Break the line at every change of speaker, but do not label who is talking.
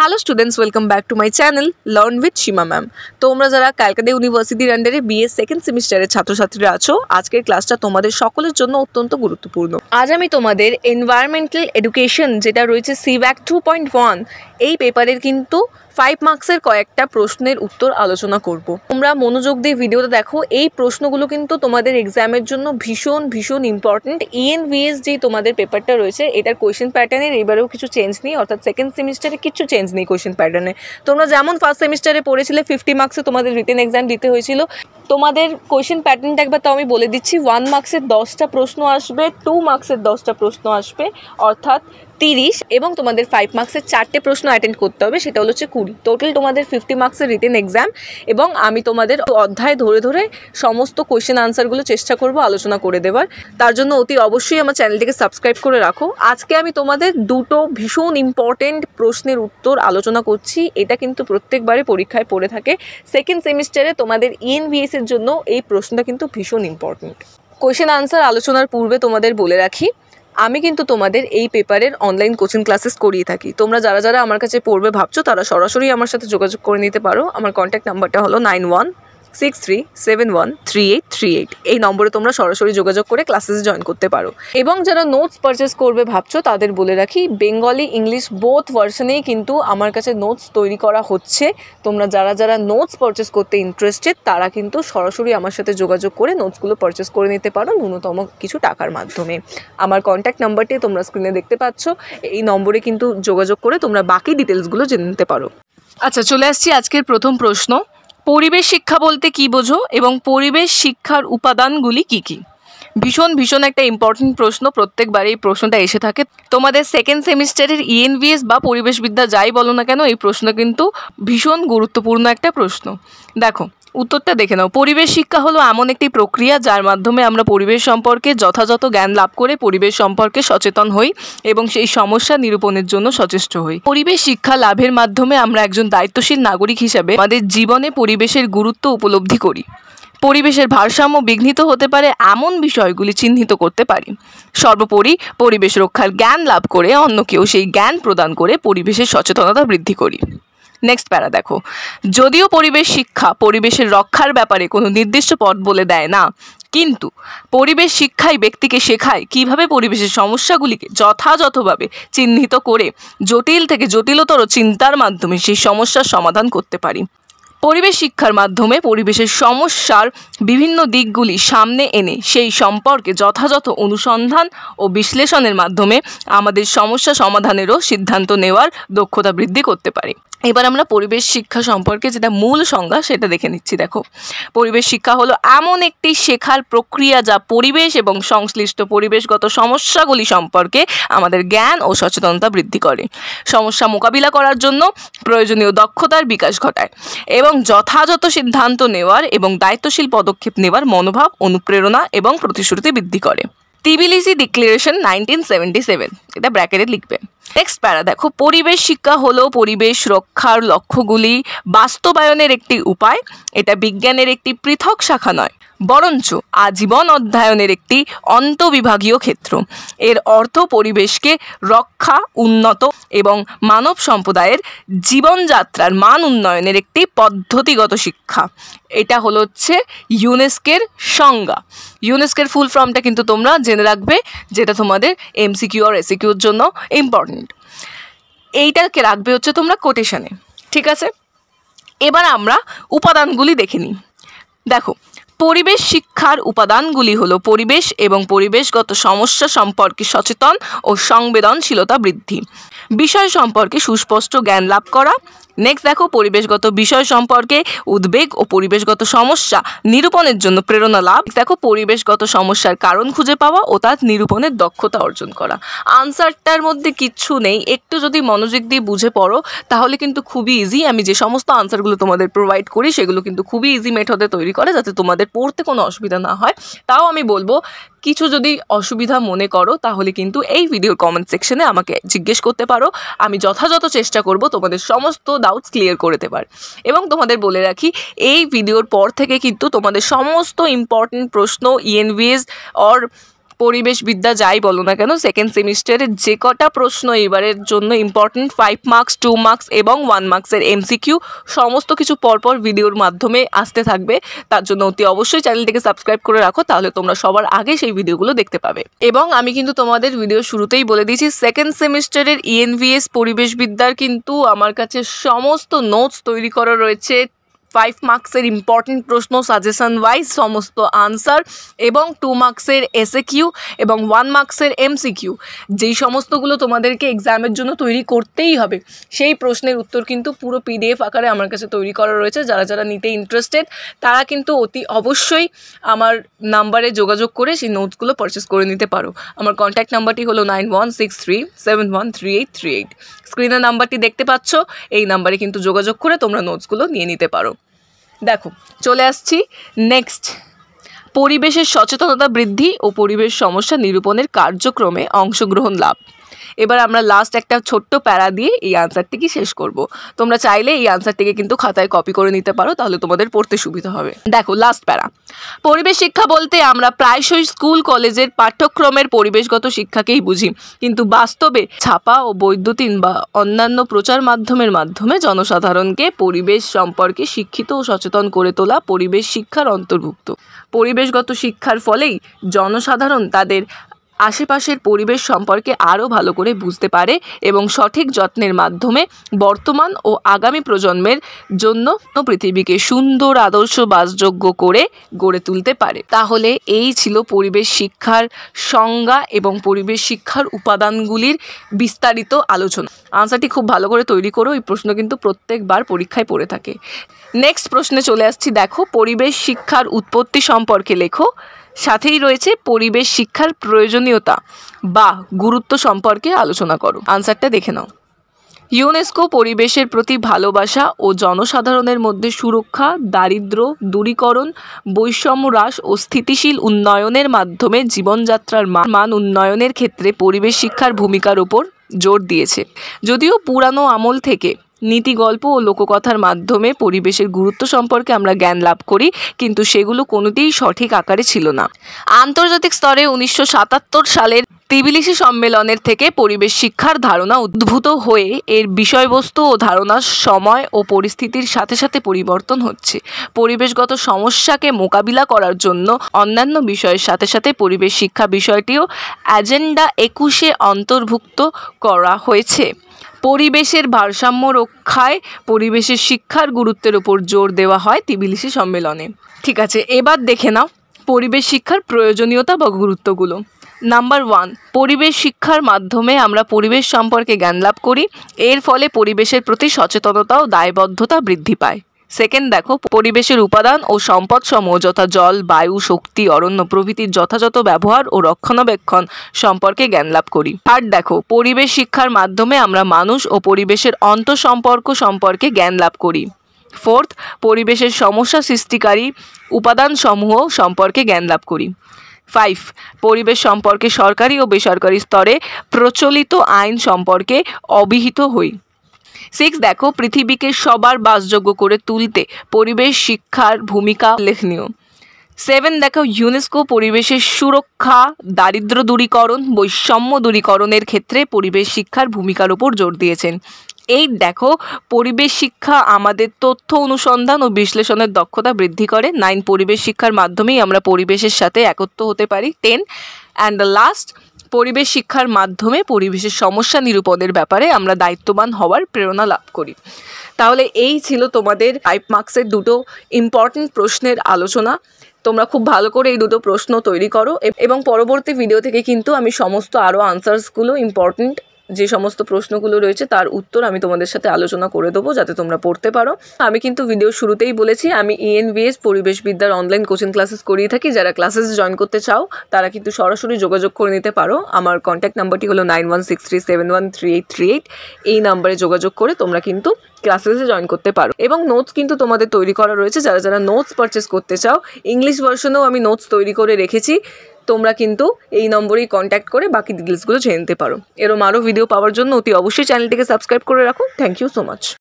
Hello students, welcome back to my channel learn with Seema ma'am. তোমরা যারা ক্যালকাটা ইউনিভার্সিটির আন্ডারে বিএ সেকেন্ড সেমিস্টারের ছাত্রছাত্রীরা আছো, আজকের ক্লাসটা তোমাদের সকলের জন্য অত্যন্ত গুরুত্বপূর্ণ। আজ আমি তোমাদের এনভায়রনমেন্টাল এডুকেশন যেটা রয়েছে সিভ্যাক 2.1 এই পেপারের কিন্তু 5 মার্কসের কয়েকটা প্রশ্নের উত্তর আলোচনা করব। তোমরা মনোযোগ দিয়ে ভিডিওটা দেখো। এই প্রশ্নগুলো কিন্তু তোমাদের এক্সামের জন্য ভীষণ ভীষণ ইম্পর্টেন্ট। ENVS যেই তোমাদের পেপারটা রয়েছে এটার কোয়েশ্চেন প্যাটার্নের এবারেও কিছু চেঞ্জ নেই, অর্থাৎ সেকেন্ড সেমিস্টারে কিছু চেঞ্জ নেই কোয়েশ্চেন প্যাটার্নে। তোমরা যেমন ফার্স্ট সেমিস্টারে পড়েছিলে 50 মার্কসে তোমাদের রিটেন এক্সাম দিতে হয়েছিল, তোমাদের কোয়েশ্চেন প্যাটার্নটা একবার তো আমি বলে দিচ্ছি। 1 মার্কসের 10টা প্রশ্ন আসবে, 2 মার্কসের 10টা প্রশ্ন আসবে, অর্থাৎ 30, এবং তোমাদের 5 মার্কসের 4টে প্রশ্ন অ্যাটেন্ড করতে হবে, সেটা হচ্ছে 20। টোটাল তোমাদের 50 মার্কসের রিটেন এক্সাম। এবং আমি তোমাদের অধ্যায় ধরে ধরে সমস্ত কোয়েশ্চেন আনসারগুলো চেষ্টা করব আলোচনা করে দেওয়ার। তার জন্য অতি অবশ্যই আমার চ্যানেলটিকে সাবস্ক্রাইব করে রাখো। আজকে আমি তোমাদের দুটো ভীষণ ইম্পর্টেন্ট প্রশ্নের উত্তর আলোচনা করছি। এটা কিন্তু প্রত্যেকবারে পরীক্ষায় পড়ে থাকে। সেকেন্ড সেমিস্টারে তোমাদের ENVS এর জন্য এই প্রশ্নটা কিন্তু ভীষণ ইম্পর্টেন্ট। কোয়েশ্চেন আনসার আলোচনার পূর্বে তোমাদের বলে রাখি, আমি কিন্তু তোমাদের এই পেপারের অনলাইন কোচিং ক্লাসেস করিয়ে থাকি। তোমরা যারা যারা আমার কাছে পড়বে ভাবছো তারা সরাসরি আমার সাথে যোগাযোগ করে নিতে পারো। আমার কন্ট্যাক্ট নাম্বারটা হলো 9163713838। এই নম্বরে তোমরা সরাসরি যোগাযোগ করে ক্লাসেসে জয়েন করতে পারো। এবং যারা নোটস পারচেস করবে ভাবছো তাদের বলে রাখি, বেঙ্গলি ইংলিশ বোথ ভার্সনেই কিন্তু আমার কাছে নোটস তৈরি করা হচ্ছে। তোমরা যারা যারা নোটস পারচেস করতে ইন্টারেস্টেড তারা কিন্তু সরাসরি আমার সাথে যোগাযোগ করে নোটসগুলো পারচেস করে নিতে পারো ন্যূনতম কিছু টাকার মাধ্যমে। আমার কন্ট্যাক্ট নাম্বারটি তোমরা স্ক্রিনে দেখতে পাচ্ছ। এই নম্বরে কিন্তু যোগাযোগ করে তোমরা বাকি ডিটেলসগুলো জেনে নিতে পারো। আচ্ছা, চলে আসছি আজকের প্রথম প্রশ্ন। পরিবেশ শিক্ষা বলতে কি বোঝো এবং পরিবেশ শিক্ষার উপাদানগুলি কি কি? ভীষণ ভীষণ একটা ইম্পর্টেন্ট প্রশ্ন, প্রত্যেকবার এই প্রশ্নটা এসে থাকে। তোমাদের সেকেন্ড সেমিস্টারের ENVS বা পরিবেশবিদ্যা যাই বলো না কেন, এই প্রশ্ন কিন্তু ভীষণ গুরুত্বপূর্ণ একটা প্রশ্ন। দেখো উত্তরটা দেখে নাও। পরিবেশ শিক্ষা হলো এমন একটি প্রক্রিয়া যার মাধ্যমে আমরা পরিবেশ সম্পর্কে যথাযথ জ্ঞান লাভ করে পরিবেশ সম্পর্কে সচেতন হই এবং সেই সমস্যা নিরূপণের জন্য সচেষ্ট হই। পরিবেশ শিক্ষা লাভের মাধ্যমে আমরা একজন দায়িত্বশীল নাগরিক হিসেবে আমাদের জীবনে পরিবেশের গুরুত্ব উপলব্ধি করি। পরিবেশের ভারসাম্য বিঘ্নিত হতে পারে এমন বিষয়গুলি চিহ্নিত করতে পারি। সর্বোপরি পরিবেশ রক্ষার জ্ঞান লাভ করে অন্যকেও সেই জ্ঞান প্রদান করে পরিবেশের সচেতনতা বৃদ্ধি করি। নেক্সট প্যারা দেখো, যদিও পরিবেশ শিক্ষা পরিবেশের রক্ষার ব্যাপারে কোনো নির্দিষ্ট পথ বলে দেয় না, কিন্তু পরিবেশ শিক্ষাই ব্যক্তিকে শেখায় কিভাবে পরিবেশের সমস্যাগুলিকে যথাযথভাবে চিহ্নিত করে জটিল থেকে জটিলতর চিন্তার মাধ্যমে সেই সমস্যার সমাধান করতে পারি। পরিবেশ শিক্ষার মাধ্যমে পরিবেশের সমস্যার বিভিন্ন দিকগুলি সামনে এনে সেই সম্পর্কে যথাযথ অনুসন্ধান ও বিশ্লেষণের মাধ্যমে আমাদের সমস্যা সমাধানেরও সিদ্ধান্ত নেওয়ার দক্ষতা বৃদ্ধি করতে পারি। এবার আমরা পরিবেশ শিক্ষা সম্পর্কে যেটা মূল সংজ্ঞা সেটা দেখে নিচ্ছি। দেখো, পরিবেশ শিক্ষা হলো এমন একটি শেখার প্রক্রিয়া যা পরিবেশ এবং সংশ্লিষ্ট পরিবেশগত সমস্যাগুলি সম্পর্কে আমাদের জ্ঞান ও সচেতনতা বৃদ্ধি করে, সমস্যা মোকাবিলা করার জন্য প্রয়োজনীয় দক্ষতার বিকাশ ঘটায় এবং যথাযথ সিদ্ধান্ত নেওয়ার এবং দায়িত্বশীল পদক্ষেপ নেওয়ার মনোভাব, অনুপ্রেরণা এবং প্রতিশ্রুতি বৃদ্ধি করে। তিবিলিসি ডিক্লারেশন 1977, এটা ব্র্যাকেটে লিখবে। নেক্সট প্যারা দেখো, পরিবেশ শিক্ষা হলো পরিবেশ রক্ষার লক্ষ্যগুলি বাস্তবায়নের একটি উপায়। এটা বিজ্ঞানের একটি পৃথক শাখা নয়, বরঞ্চ আজীবন অধ্যয়নের একটি অন্তঃবিভাগীয় ক্ষেত্র। এর অর্থ পরিবেশকে রক্ষা, উন্নত এবং মানব সম্প্রদায়ের জীবনযাত্রার মান উন্নয়নের একটি পদ্ধতিগত শিক্ষা। এটা হচ্ছে ইউনেস্কোর সংজ্ঞা। ইউনেস্কোর ফুল ফর্মটা কিন্তু তোমরা জেনে রাখবে, যেটা তোমাদের MCQ আর SAQর জন্য ইম্পর্টেন্ট। এইটাকে রাখবে হচ্ছে তোমরা কোটেশনে, ঠিক আছে? এবার আমরা উপাদানগুলি দেখে নিই। দেখো, পরিবেশ শিক্ষার উপাদানগুলি হলো পরিবেশ এবং পরিবেশগত সমস্যা সম্পর্কে সচেতন ও সংবেদনশীলতা বৃদ্ধি, বিষয় সম্পর্কে সুস্পষ্ট জ্ঞান লাভ করা। নেক্সট দেখো, পরিবেশগত বিষয় সম্পর্কে উদ্বেগ ও পরিবেশগত সমস্যা নিরূপণের জন্য প্রেরণা লাভ। দেখো, পরিবেশগত সমস্যার কারণ খুঁজে পাওয়া ও তার নিরূপণের দক্ষতা অর্জন করা। আনসারটার মধ্যে কিচ্ছু নেই, একটু যদি মনোযোগ দিয়ে বুঝে পড়ো তাহলে কিন্তু খুবই ইজি। আমি যে সমস্ত আনসারগুলো তোমাদের প্রোভাইড করি সেগুলো কিন্তু খুবই ইজি মেথডে তৈরি করে, যাতে তোমাদের পড়তে কোনো অসুবিধা না হয়। তাও আমি বলবো, কিছু যদি অসুবিধা মনে করো তাহলে কিন্তু এই ভিডিওর কমেন্ট সেকশনে আমাকে জিজ্ঞেস করতে পারো। আমি যথাযথ চেষ্টা করব তোমাদের সমস্ত ডাউটস ক্লিয়ার করে দেবার। এবং তোমাদের বলে রাখি, এই ভিডিওর পর থেকে কিন্তু তোমাদের সমস্ত ইম্পর্টেন্ট প্রশ্ন ENVS অর পরিবেশবিদ্যা যাই বলো না কেন, সেকেন্ড সেমিস্টারের যে কটা প্রশ্ন এবারের জন্য ইম্পর্টেন্ট 5 মার্কস, 2 মার্কস এবং 1 মার্কসের এমসিকিউ সমস্ত কিছু পরপর ভিডিওর মাধ্যমে আসতে থাকবে। তার জন্য অতি অবশ্যই চ্যানেলটিকে সাবস্ক্রাইব করে রাখো, তাহলে তোমরা সবার আগে সেই ভিডিওগুলো দেখতে পাবে। এবং আমি কিন্তু তোমাদের ভিডিও শুরুতেই বলে দিয়েছি, সেকেন্ড সেমিস্টারের ENVS পরিবেশবিদ্যার কিন্তু আমার কাছে সমস্ত নোটস তৈরি করা রয়েছে। 5 মার্কসের ইম্পর্টেন্ট প্রশ্ন সাজেশন ওয়াইজ সমস্ত আনসার, এবং 2 মার্কসের SAQ এবং 1 মার্কসের MCQ, যেই সমস্তগুলো তোমাদেরকে এক্সামের জন্য তৈরি করতেই হবে, সেই প্রশ্নের উত্তর কিন্তু পুরো PDF আকারে আমার কাছে তৈরি করা রয়েছে। যারা যারা নিতে ইন্টারেস্টেড তারা কিন্তু অতি অবশ্যই আমার নাম্বারে যোগাযোগ করে সেই নোটসগুলো পারচেস করে নিতে পারো। আমার কন্ট্যাক্ট নাম্বারটি হলো 9163713838। স্ক্রিনের নাম্বারটি দেখতে পাচ্ছ, এই নাম্বারে কিন্তু যোগাযোগ করে তোমরা নোটসগুলো নিয়ে নিতে পারো। দেখো, চলে আসছি নেক্সট, পরিবেশের সচেতনতা বৃদ্ধি ও পরিবেশ সমস্যা নিরূপণের কার্যক্রমে অংশগ্রহণ লাভ। এবার আমরা লাস্ট একটা ছোট্ট প্যারা দিয়ে এই আনসারটিকে শেষ করব। তোমরা চাইলে এই আনসারটিকে কিন্তু খাতায় কপি করে নিতে পারো, তাহলে তোমাদের পড়তে সুবিধা হবে। দেখো, লাস্ট প্যারা, পরিবেশ শিক্ষা বলতে আমরা প্রায়শই স্কুল কলেজের পাঠ্যক্রমের পরিবেশগত শিক্ষাকেই বুঝি, কিন্তু বাস্তবে ছাপা ও বৈদ্যুতিন বা অন্যান্য প্রচার মাধ্যমের মাধ্যমে জনসাধারণকে পরিবেশ সম্পর্কে শিক্ষিত ও সচেতন করে তোলা পরিবেশ শিক্ষার অন্তর্ভুক্ত। পরিবেশগত শিক্ষার ফলেই জনসাধারণ তাদের আশেপাশের পরিবেশ সম্পর্কে আরও ভালো করে বুঝতে পারে এবং সঠিক যত্নের মাধ্যমে বর্তমান ও আগামী প্রজন্মের জন্য পৃথিবীকে সুন্দর আদর্শ বাসযোগ্য করে গড়ে তুলতে পারে। তাহলে এই ছিল পরিবেশ শিক্ষার সংজ্ঞা এবং পরিবেশ শিক্ষার উপাদানগুলির বিস্তারিত আলোচনা। আনসারটি খুব ভালো করে তৈরি করো, এই প্রশ্ন কিন্তু প্রত্যেকবার পরীক্ষায় পড়ে থাকে। নেক্সট প্রশ্নে চলে আসছি। দেখো, পরিবেশ শিক্ষার উৎপত্তি সম্পর্কে লেখো, সাথেই রয়েছে পরিবেশ শিক্ষার প্রয়োজনীয়তা বা গুরুত্ব সম্পর্কে আলোচনা করো। আনসারটা দেখে নাও। ইউনেস্কো পরিবেশের প্রতি ভালোবাসা ও জনসাধারণের মধ্যে সুরক্ষা, দারিদ্র্য দূরীকরণ, বৈষম্য হ্রাস ও স্থিতিশীল উন্নয়নের মাধ্যমে জীবনযাত্রার মান উন্নয়নের ক্ষেত্রে পরিবেশ শিক্ষার ভূমিকার উপর জোর দিয়েছে। যদিও পুরানো আমল থেকে নীতি গল্প ও লোককথার মাধ্যমে পরিবেশের গুরুত্ব সম্পর্কে আমরা জ্ঞান লাভ করি, কিন্তু সেগুলো কোনোটিই সঠিক আকারে ছিল না। আন্তর্জাতিক স্তরে 1977 সালের তিবিলিসি সম্মেলনের থেকে পরিবেশ শিক্ষার ধারণা উদ্ভূত হয়ে এর বিষয়বস্তু ও ধারণা সময় ও পরিস্থিতির সাথে সাথে পরিবর্তন হচ্ছে। পরিবেশগত সমস্যাকে মোকাবিলা করার জন্য অন্যান্য বিষয়ের সাথে সাথে পরিবেশ শিক্ষা বিষয়টিও এজেন্ডা 21-এ অন্তর্ভুক্ত করা হয়েছে। পরিবেশের ভারসাম্য রক্ষায় পরিবেশের শিক্ষার গুরুত্বের উপর জোর দেওয়া হয় তিবিলিসি সম্মেলনে। ঠিক আছে, এবার দেখে নাও পরিবেশ শিক্ষার প্রয়োজনীয়তা বা গুরুত্বগুলো। নাম্বার 1, পরিবেশ শিক্ষার মাধ্যমে আমরা পরিবেশ সম্পর্কে জ্ঞান লাভ করি। এর ফলে পরিবেশের প্রতি সচেতনতা ও দায়বদ্ধতা বৃদ্ধি পায়। সেকেন্ড, দেখো, পরিবেশের উপাদান ও সম্পদসমূহ যথা জল, বায়ু, শক্তি, অরণ্য প্রভৃতির যথাযথ ব্যবহার ও রক্ষণাবেক্ষণ সম্পর্কে জ্ঞান লাভ করি। থার্ড, দেখো, পরিবেশ শিক্ষার মাধ্যমে আমরা মানুষ ও পরিবেশের আন্তঃসম্পর্ক সম্পর্কে জ্ঞান লাভ করি। ফোর্থ, পরিবেশের সমস্যা সৃষ্টিকারী উপাদানসমূহ সম্পর্কে জ্ঞান লাভ করি। 5, পরিবেশ সম্পর্কে সরকারি ও বেসরকারি স্তরে প্রচলিত আইন সম্পর্কে অবহিত হই। 6, দেখো, পৃথিবীকে সবার বাসযোগ্য করে তুলতে পরিবেশ শিক্ষার ভূমিকা উল্লেখনীয়। 7, দেখো, ইউনেস্কো পরিবেশের সুরক্ষা, দারিদ্র্য দূরীকরণ, বৈষম্য দূরীকরণের ক্ষেত্রে পরিবেশ শিক্ষার ভূমিকার উপর জোর দিয়েছেন। 8, দেখো, পরিবেশ শিক্ষা আমাদের তথ্য অনুসন্ধান ও বিশ্লেষণের দক্ষতা বৃদ্ধি করে। 9, পরিবেশ শিক্ষার মাধ্যমেই আমরা পরিবেশের সাথে একত্র হতে পারি। 10, অ্যান্ড দ্য লাস্ট, পরিবেশ শিক্ষার মাধ্যমে পরিবেশের সমস্যা নিরূপণের ব্যাপারে আমরা দায়িত্ববান হওয়ার প্রেরণা লাভ করি। তাহলে এই ছিল তোমাদের 5 মার্কসের দুটো ইম্পর্টেন্ট প্রশ্নের আলোচনা। তোমরা খুব ভালো করে এই দুটো প্রশ্ন তৈরি করো এবং পরবর্তী ভিডিও থেকে কিন্তু আমি সমস্ত আরও আনসার্সগুলো ইম্পর্টেন্ট যে সমস্ত প্রশ্নগুলো রয়েছে তার উত্তর আমি তোমাদের সাথে আলোচনা করে দেবো, যাতে তোমরা পড়তে পারো। আমি কিন্তু ভিডিও শুরুতেই বলেছি আমি ENVS পরিবেশবিদ্যার অনলাইন কোচিং ক্লাসেস করিয়ে থাকি। যারা ক্লাসেস জয়েন করতে চাও তারা কিন্তু সরাসরি যোগাযোগ করে নিতে পারো। আমার কন্ট্যাক্ট নাম্বারটি হলো 9163713838। এই নাম্বারে যোগাযোগ করে তোমরা কিন্তু ক্লাসেসে জয়েন করতে পারো এবং নোটস কিন্তু তোমাদের তৈরি করা রয়েছে। যারা যারা নোটস পারচেস করতে চাও, ইংলিশ ভার্সনেও আমি নোটস তৈরি করে রেখেছি। তোমরা কিন্তু এই নম্বরেই কন্ট্যাক্ট করে বাকি ডিটেলসগুলো জেনে নিতে পারো। এরকম আরও ভিডিও পাওয়ার জন্য অতি অবশ্যই চ্যানেলটিকে সাবস্ক্রাইব করে রাখো। Thank you so much.